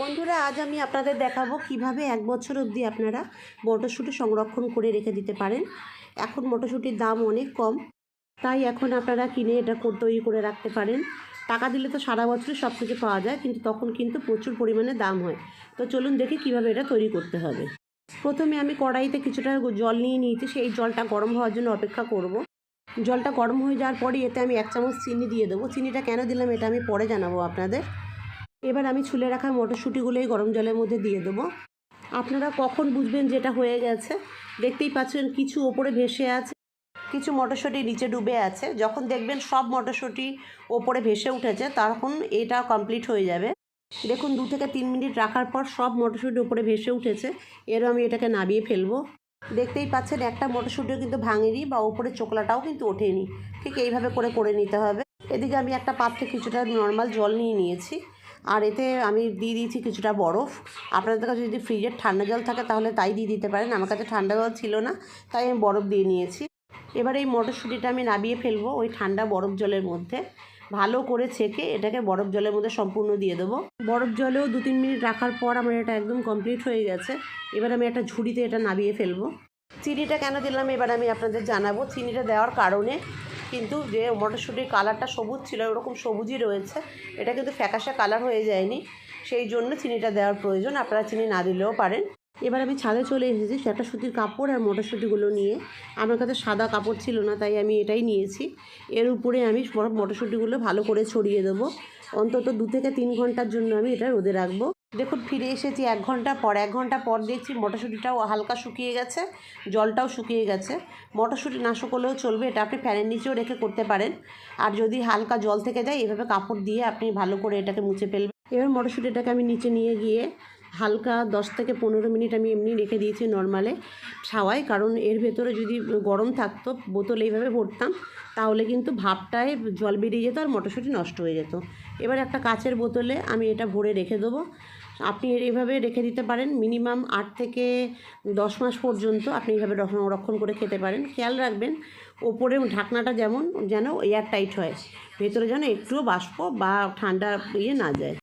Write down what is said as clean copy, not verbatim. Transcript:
বন্ধুরা, আজ আমি আপনাদের দেখাবো কিভাবে 1 বছর অবধি আপনারা মটরশুঁটি সংরক্ষণ করে রেখে দিতে পারেন। এখন মটরশুঁটির দাম অনেক কম, তাই এখন আপনারা কিনে এটা তৈরি করে রাখতে পারেন। টাকা দিলে তো সারা বছরই সব কিছু পাওয়া যায়, কিন্তু তখন কিন্তু প্রচুর পরিমাণে দাম হয়। তো চলুন দেখি কিভাবে এটা তৈরি করতে হবে। প্রথমে আমি কড়াইতে কিছুটা জল নিয়ে নিয়েছি, সেই জলটা গরম হওয়ার জন্য অপেক্ষা করব। জলটা গরম হয়ে যাওয়ার পরে এতে আমি 1 চামচ চিনি দিয়ে দেবো। চিনিটা কেন দিলাম এটা আমি পরে জানাবো আপনাদের। এবার আমি ছুলে রাখা মটরশুঁটিগুলো এই গরম জলের মধ্যে দিয়ে দেবো। আপনারা কখন বুঝবেন যেটা হয়ে গেছে? দেখতেই পাচ্ছেন কিছু ওপরে ভেসে আছে, কিছু মটরশুঁটি নিচে ডুবে আছে। যখন দেখবেন সব মটরশুঁটি ওপরে ভেসে উঠেছে, তখন এটা কমপ্লিট হয়ে যাবে। দেখুন 2 থেকে 3 মিনিট রাখার পর সব মটরশুঁটি ওপরে ভেসে উঠেছে। এরও আমি এটাকে নামিয়ে ফেলবো। দেখতেই পাচ্ছেন একটা মটরশুঁটিও কিন্তু ভাঙেনি বা ওপরে চোকলাটাও কিন্তু ওঠেনি। ঠিক এইভাবে করে নিতে হবে। এদিকে আমি একটা পাত্রে কিছুটা নর্মাল জল নিয়ে নিয়েছি, আর এতে আমি দিয়ে দিয়েছি কিছুটা বরফ। আপনাদের কাছে যদি ফ্রিজের ঠান্ডা জল থাকে তাহলে তাই দিয়ে দিতে পারেন। আমার কাছে ঠান্ডা জল ছিল না, তাই আমি বরফ দিয়ে নিয়েছি। এবার এই মটরশুঁটিটা আমি নামিয়ে ফেলবো ওই ঠান্ডা বরফ জলের মধ্যে। ভালো করে ছেঁকে এটাকে বরফ জলের মধ্যে সম্পূর্ণ দিয়ে দেবো। বরফ জলেও 2-3 মিনিট রাখার পর আমার এটা একদম কমপ্লিট হয়ে গেছে। এবার আমি একটা ঝুড়িতে এটা নামিয়ে ফেলবো। চিনিটা কেন দিলাম এবার আমি আপনাদের জানাবো। চিনিটা দেওয়ার কারণে কিন্তু যে মটরশুঁটির কালারটা সবুজ ছিল, ওরকম সবুজই রয়েছে, এটা কিন্তু ফ্যাকাশে কালার হয়ে যায়নি। সেই জন্য চিনিটা দেওয়ার প্রয়োজন। আপনারা চিনি না দিলেও পারেন। এবার আমি ছাদে চলে এসেছি একটা সুতির কাপড় আর মটরশুঁটিগুলো নিয়ে। আমার কাছে সাদা কাপড় ছিল না, তাই আমি এটাই নিয়েছি। এর উপরে আমি মটরশুঁটিগুলো ভালো করে ছড়িয়ে দেবো। অন্তত 2 থেকে 3 ঘন্টার জন্য আমি এটা রোদে রাখবো। দেখুন ফিরে এসেছি 1 ঘন্টা পর। 1 ঘন্টা পর দেখছি মটরশুঁটিটাও হালকা শুকিয়ে গেছে, জলটাও শুকিয়ে গেছে। মটরশুঁটি না শুকোলেও চলবে, এটা আপনি ফ্যানের নিচেও রেখে করতে পারেন। আর যদি হালকা জল থেকে যায়, এভাবে কাপড় দিয়ে আপনি ভালো করে এটাকে মুছে ফেলবেন। এবার মটরশুঁটিটাকে আমি নিচে নিয়ে গিয়ে হালকা 10 থেকে 15 মিনিট আমি এমনি রেখে দিয়েছি নর্মালে ছাওয়ায়। কারণ এর ভেতরে যদি গরম থাকতো, বোতল এইভাবে ভরতাম, তাহলে কিন্তু ভাপটায় জল বেরিয়ে যেত আর মটরশুঁটি নষ্ট হয়ে যেত। এবার একটা কাচের বোতলে আমি এটা ভরে রেখে দেবো। আপনি এইভাবে রেখে দিতে পারেন মিনিমাম 8 থেকে 10 মাস পর্যন্ত আপনি এইভাবে সংরক্ষণ করে খেতে পারেন। খেয়াল রাখবেন ওপরের ঢাকনাটা যেন এয়ার টাইট হয়, ভেতরে যেন একটুও বাষ্প বা ঠান্ডা না যায়।